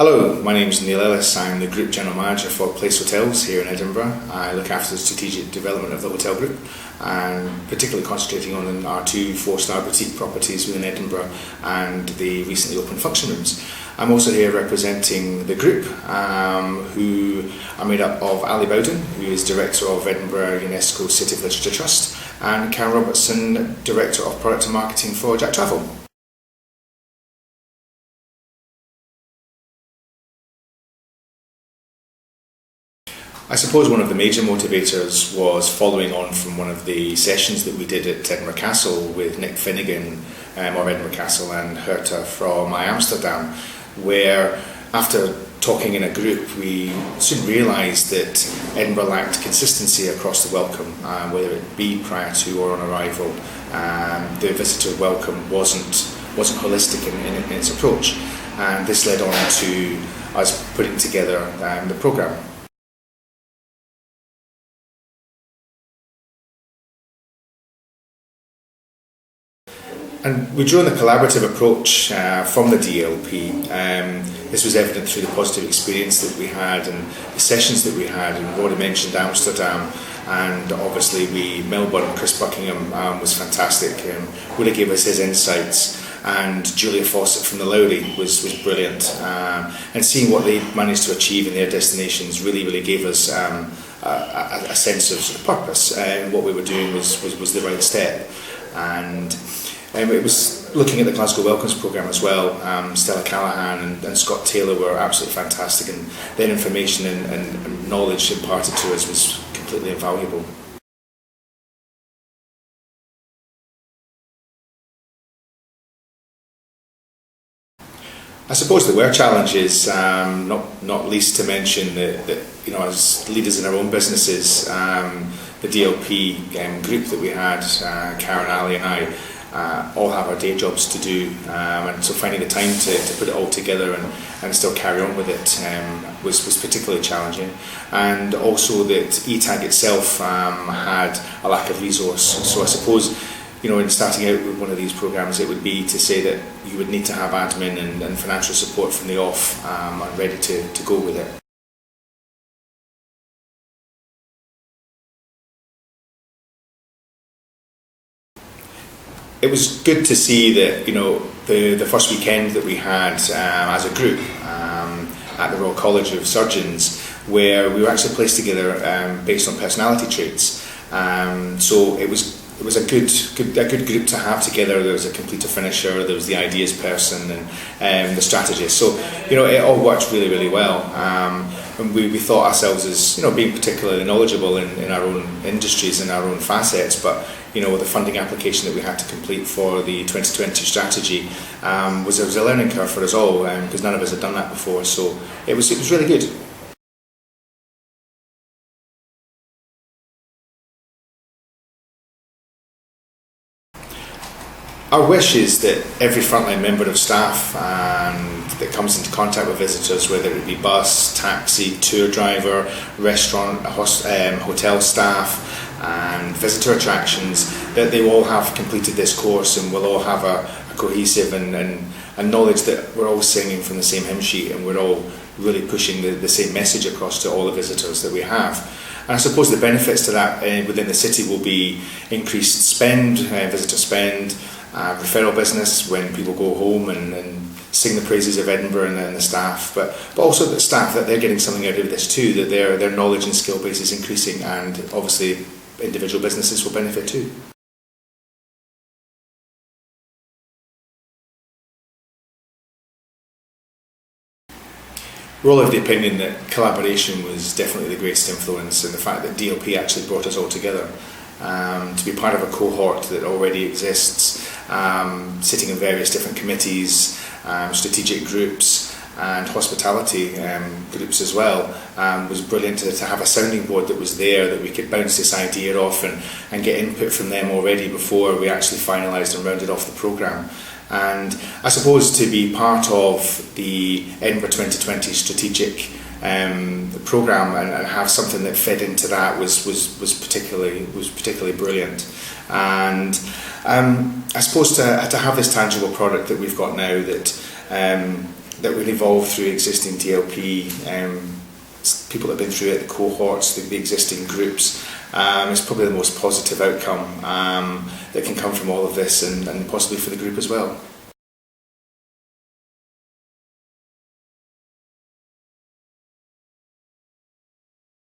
Hello, my name is Neil Ellis. I'm the Group General Manager for Place Hotels here in Edinburgh. I look after the strategic development of the hotel group and particularly concentrating on our two 4-star boutique properties within Edinburgh and the recently opened function rooms. I'm also here representing the group who are made up of Ali Bowden, who is Director of Edinburgh UNESCO City of Literature Trust, and Karen Robertson, Director of Product and Marketing for Jack Travel. I suppose one of the major motivators was following on from one of the sessions that we did at Edinburgh Castle with Nick Finnegan of Edinburgh Castle and Herta from Amsterdam, where after talking in a group we soon realised that Edinburgh lacked consistency across the welcome, whether it be prior to or on arrival. The visitor welcome wasn't holistic in its approach, and this led on to us putting together the programme. And we drew on the collaborative approach from the DLP. This was evident through the positive experience that we had and the sessions that we had. And we've already mentioned Amsterdam, and obviously Melbourne. Chris Buckingham was fantastic. Really gave us his insights. And Julia Fawcett from the Lowry was brilliant. And seeing what they managed to achieve in their destinations really gave us a sense of sort of purpose. What we were doing was the right step. And it was looking at the Glasgow Welcomes programme as well. Stella Callahan and Scott Taylor were absolutely fantastic, and their information and knowledge imparted to us was completely invaluable. I suppose there were challenges, not least to mention that as leaders in our own businesses, the DLP group that we had, Karen, Ali and I, all have our day jobs to do, and so finding the time to put it all together and still carry on with it was particularly challenging. And also that ETAG itself had a lack of resource. So I suppose in starting out with one of these programmes, it would be to say that you would need to have admin and financial support from the off and ready to go with it. It was good to see that the first weekend that we had as a group at the Royal College of Surgeons, where we were actually placed together based on personality traits. So it was a good group to have together. There was a completer finisher, there was the ideas person, and the strategist. So it all worked really well. And we thought ourselves as being particularly knowledgeable in our own industries and our own facets, but the funding application that we had to complete for the 2020 strategy was a learning curve for us all, because none of us had done that before. So it was really good. Our wish is that every frontline member of staff that comes into contact with visitors, whether it be bus, taxi, tour driver, restaurant, hotel staff and visitor attractions, that they all have completed this course and will all have a cohesive and knowledge that we're all singing from the same hymn sheet and we're all really pushing the same message across to all the visitors that we have. And I suppose the benefits to that within the city will be increased spend, visitor spend, referral business when people go home and sing the praises of Edinburgh and the staff, but also the staff, that they're getting something out of this too, that their knowledge and skill base is increasing, and obviously individual businesses will benefit too. We're all of the opinion that collaboration was definitely the greatest influence, and the fact that DLP actually brought us all together. To be part of a cohort that already exists, sitting in various different committees, strategic groups and hospitality groups as well, was brilliant to have a sounding board that was there, that we could bounce this idea off and get input from them already before we actually finalised and rounded off the programme. And I suppose to be part of the Edinburgh 2020 strategic programme and have something that fed into that was particularly brilliant. And I suppose to have this tangible product that we've got now that that would evolve through existing DLP, people that have been through it, the cohorts, the existing groups. It's probably the most positive outcome that can come from all of this, and possibly for the group as well.